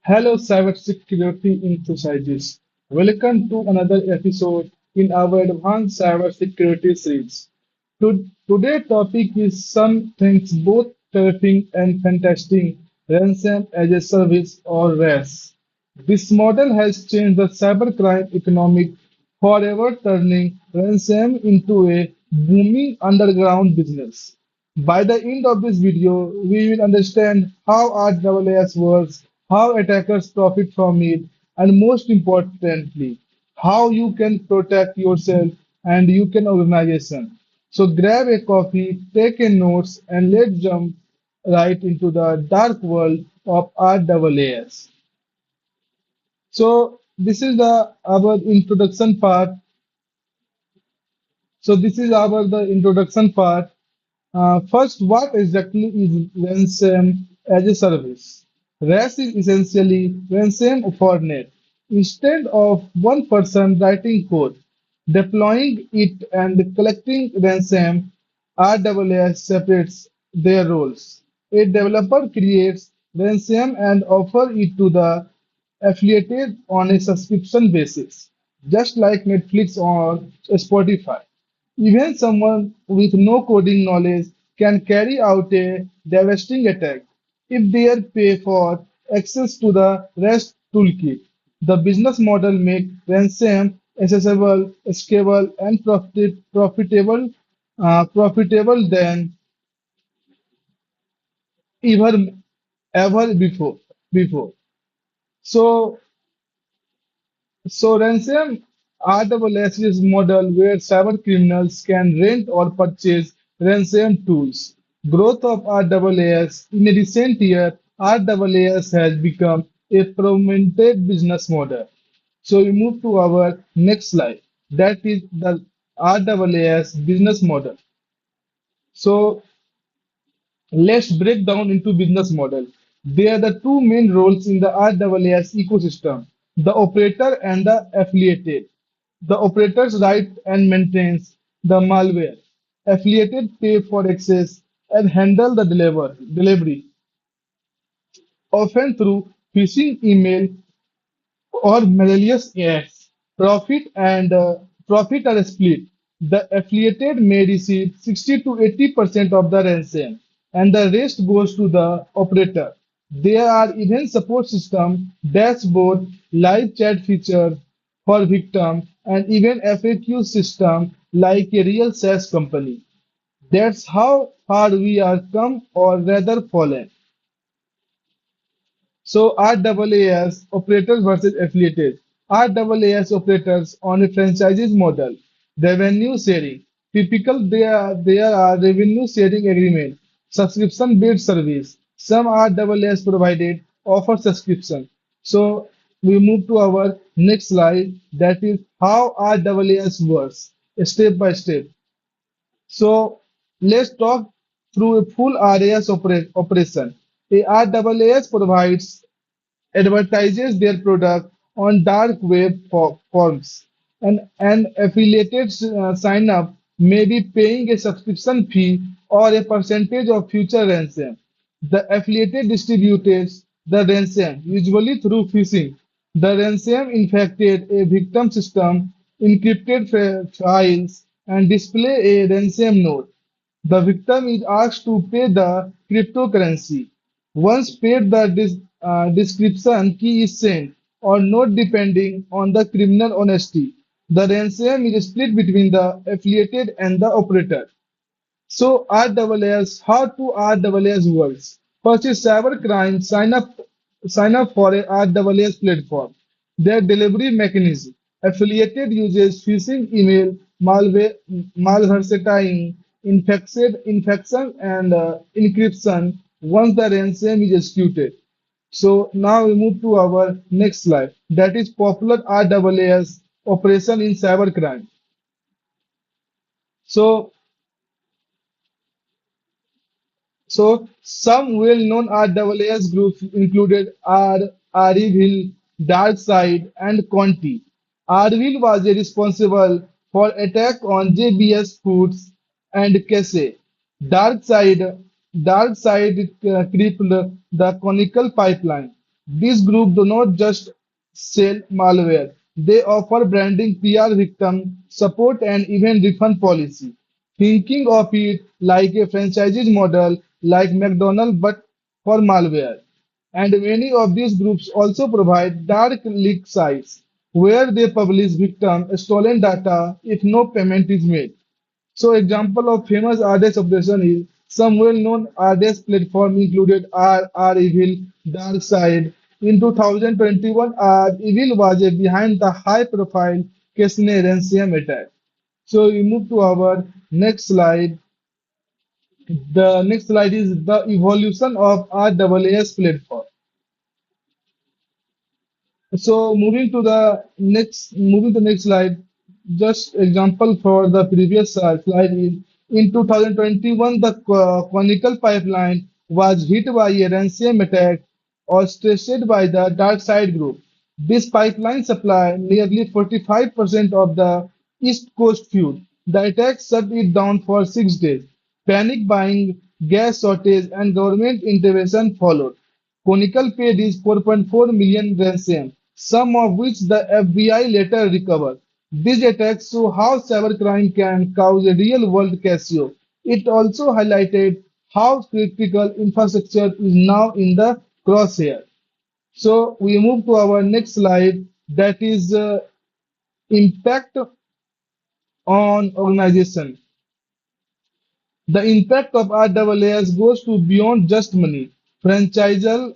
Hello, cybersecurity enthusiasts. Welcome to another episode in our advanced cybersecurity series. Today's topic is something both terrifying and fantastic, ransom as a service or RAS. This model has changed the cybercrime economic forever, turning ransom into a booming underground business. By the end of this video, we will understand how RAAS works, how attackers profit from it, and most importantly, how you can protect yourself and you can organization. So grab a coffee, take a notes, and let's jump right into the dark world of RAAS. So this is the our introduction part. So this is our the introduction part. First, what exactly is ransom as a service? RAS is essentially ransom for net. Instead of one person writing code, deploying it, and collecting ransom, RAAS separates their roles. A developer creates ransom and offers it to the affiliated on a subscription basis, just like Netflix or Spotify. Even someone with no coding knowledge can carry out a devastating attack if they pay for access to the REST toolkit. The business model makes ransom accessible, scalable, and profitable than ever ever before. So ransom RAAS is model where cyber criminals can rent or purchase ransom tools. Growth of RAAS in a recent year, RAAS has become a prominent business model. So we move to our next slide. That is the RAAS business model. So let's break down into business model. There are the two main roles in the RAAS ecosystem, the operator and the affiliated. The operators write and maintains the malware. Affiliated pay for access and handle the delivery, often through phishing email or malicious acts. Profit are split. The affiliated may receive 60 to 80% of the ransom, and the rest goes to the operator. There are even support system, dashboard, live chat feature for victim, and even FAQ system like a real SaaS company. That's how far we are come or rather fallen. So RAAS operators versus affiliated. RAAS operators on a franchises model. Revenue sharing. Typical there are revenue sharing agreement. Subscription based service. Some RAAS provided offer subscription. So we move to our next slide. That is how RAAS works step by step. So let's talk through a full RAS operation. A RAAS provides advertises their product on dark web forums. An affiliated sign up may be paying a subscription fee or a percentage of future ransom. The affiliated distributes the ransom, usually through phishing. The ransom infected a victim system, encrypted files, and display a ransom note. The victim is asked to pay the cryptocurrency. Once paid, the description key is sent or not depending on the criminal honesty. The ransom is split between the affiliated and the operator. So RAAS, how to RAAS works. First is cybercrime. Sign up for a RAAS platform. Their delivery mechanism. Affiliated uses phishing email, malversatile infection, and encryption once the ransom is executed. So now we move to our next slide. That is popular RAAS operation in cybercrime. So some well-known RAAS groups included Arivil, Darkside, and Conti. Arvil was responsible for attack on JBS Foods and Kese. Darkside, Darkside crippled the Conical pipeline. These groups do not just sell malware, they offer branding, PR, victim support, and even refund policy. Thinking of it like a franchise model, like McDonald's, but for malware. And many of these groups also provide dark leak sites where they publish victim stolen data if no payment is made. So example of famous RDS operation is some well-known RDS platform included R Evil, Dark Side. In 2021, R Evil was behind the high-profile Kesne ransom attack. So we move to our next slide. The next slide is the evolution of RAAS platform. So moving to the next slide, just example for the previous slide is in 2021 the conical pipeline was hit by a ransom attack orchestrated by the dark side group. This pipeline supplied nearly 45% of the East Coast fuel. The attack shut it down for 6 days. Panic buying, gas shortage, and government intervention followed. Conical paid is 4.4 million ransom, some of which the FBI later recovered. These attacks show how cybercrime can cause a real-world casio. It also highlighted how critical infrastructure is now in the crosshair. So we move to our next slide, that is impact on organization. The impact of RAAS goes to beyond just money. Franchisal,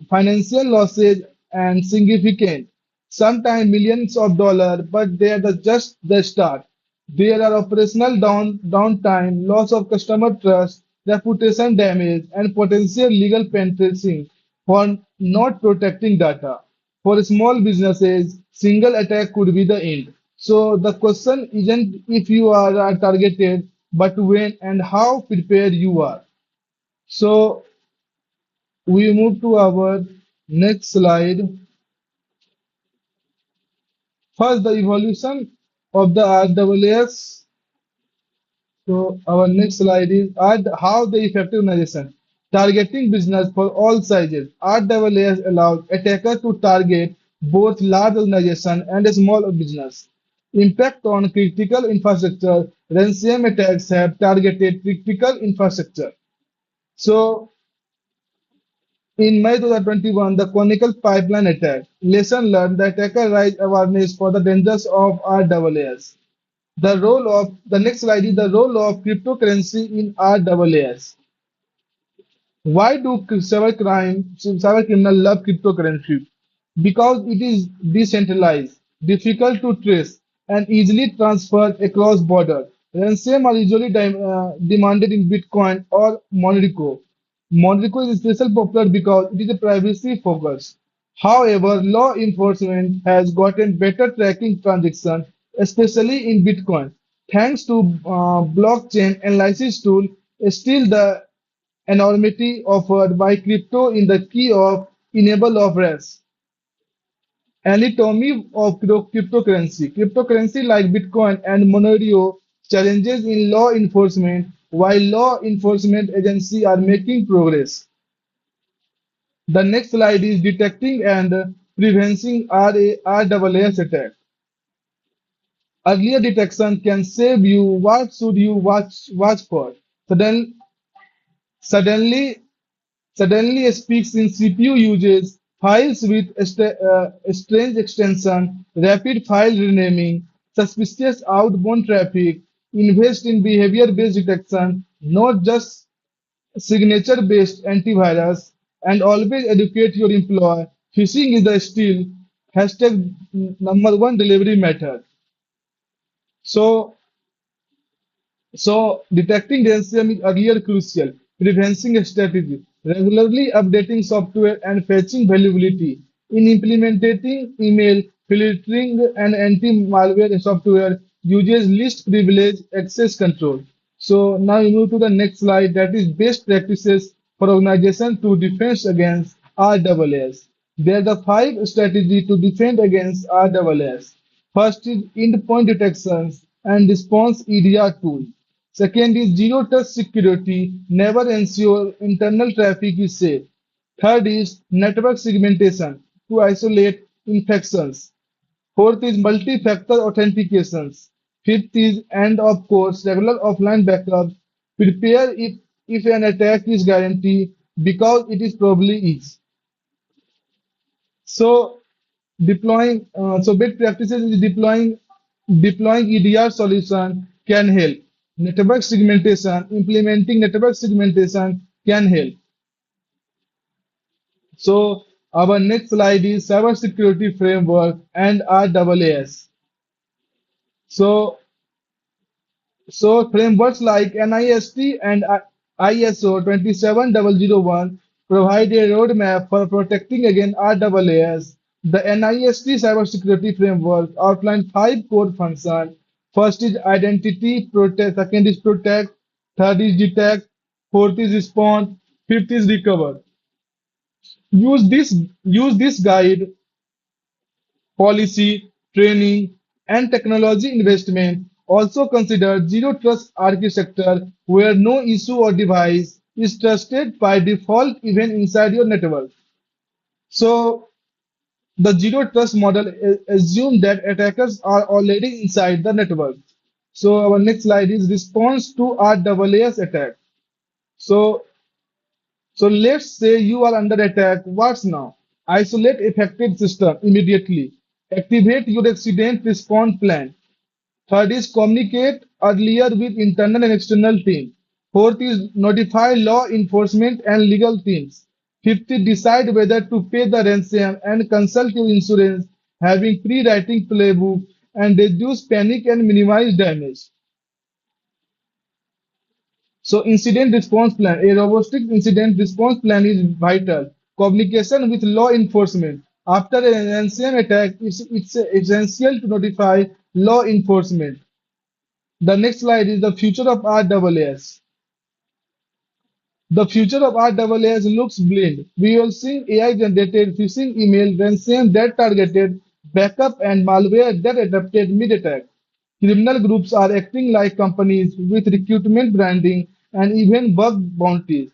financial losses, and significant, sometimes millions of dollars, but they are just the start. There are operational downtime, loss of customer trust, reputation damage, and potential legal penalties for not protecting data. For small businesses, single attack could be the end. So the question isn't if you are targeted, but when and how prepared you are. So we move to our next slide. First, the evolution of the RAAS. So our next slide is how the effective organization. Targeting business for all sizes. RAAS allows attackers to target both large organizations and small business. Impact on critical infrastructure. Ransom attacks have targeted critical infrastructure. So in May 2021, the Conical Pipeline attack. Lesson learned: the attacker raised awareness for the dangers of RAAS. The next slide is the role of cryptocurrency in RAAS. Why do cybercriminals love cryptocurrency? Because it is decentralized, difficult to trace, and easily transferred across borders. Ransom are usually demanded in Bitcoin or Monero. Monero is especially popular because it is privacy focused. However, law enforcement has gotten better tracking transactions, especially in Bitcoin. Thanks to blockchain analysis tool, still the anonymity offered by crypto in the key of enable of RAS. Anatomy of cryptocurrency. Cryptocurrency like Bitcoin and Monero challenges in law enforcement, while law enforcement agencies are making progress. The next slide is detecting and preventing RAAS attack. Earlier detection can save you. What should you watch for? Sudden, suddenly Suddenly speaks in CPU uses, files with strange extension, rapid file renaming, suspicious outbound traffic, invest in behavior-based detection, not just signature-based antivirus, and always educate your employee. Phishing is the still hashtag number one delivery method. So detecting ransom is earlier crucial. Preventing strategy. Regularly updating software and fetching vulnerability. In implementing email filtering and anti-malware software uses least privilege access control. So now we move to the next slide, that is best practices for organization to defend against RAAS. There are the five strategies to defend against RAAS. First is endpoint detections and response EDR tool. Second is zero trust security, never ensure internal traffic is safe. Third is network segmentation to isolate infections. Fourth is multi-factor authentications. Fifth is, and of course, regular offline backups. Prepare if an attack is guaranteed because it is probably is. So best practices is deploying EDR solution can help. Network segmentation, implementing network segmentation can help. So our next slide is cybersecurity framework and RAAS. So So frameworks like NIST and ISO 27001 provide a roadmap for protecting against RAAS. The NIST cybersecurity framework outlines five core functions. First is identity protect, second is protect, third is detect, fourth is respond, fifth is recover. Use this guide policy, training, and technology investment. Also consider zero trust architecture where no issue or device is trusted by default even inside your network. So the zero trust model assumes that attackers are already inside the network. So our next slide is response to RAAS attack. So So let's say you are under attack. What's now? Isolate affected system immediately. Activate your accident response plan. Third is communicate earlier with internal and external teams. Fourth is notify law enforcement and legal teams. Fifth is decide whether to pay the ransom and consult your insurance, having pre-writing playbook and reduce panic and minimize damage. So incident response plan. A robust incident response plan is vital. Communication with law enforcement. After an ransom attack, it's essential to notify law enforcement. The next slide is the future of RAAS. The future of RAAS looks bleak. We are seeing AI-generated phishing email ransom that targeted backup and malware that adapted mid-attack. Criminal groups are acting like companies with recruitment branding and even bug bounties.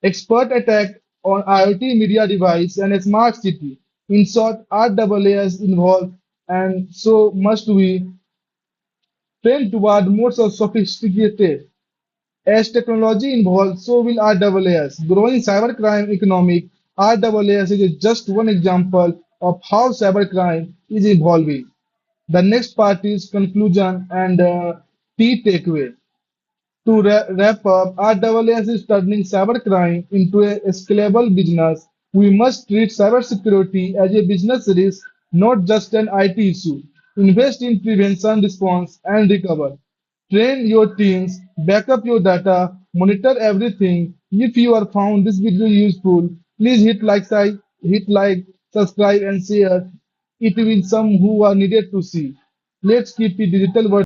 Expert attack on IoT media device and a smart city. In short, RAAS involved and so must we trend toward more sophisticated. As technology evolves, so will RAAS. Growing cybercrime economic, RAAS is just one example of how cybercrime is evolving. The next part is conclusion and key takeaway. To wrap up, RAAS is turning cybercrime into a scalable business. We must treat cybersecurity as a business risk, not just an IT issue. Invest in prevention, response, and recover. Train your teams, back up your data, monitor everything. If you are found this video useful, please hit like, subscribe, and share it with some who are needed to see. Let's keep the digital world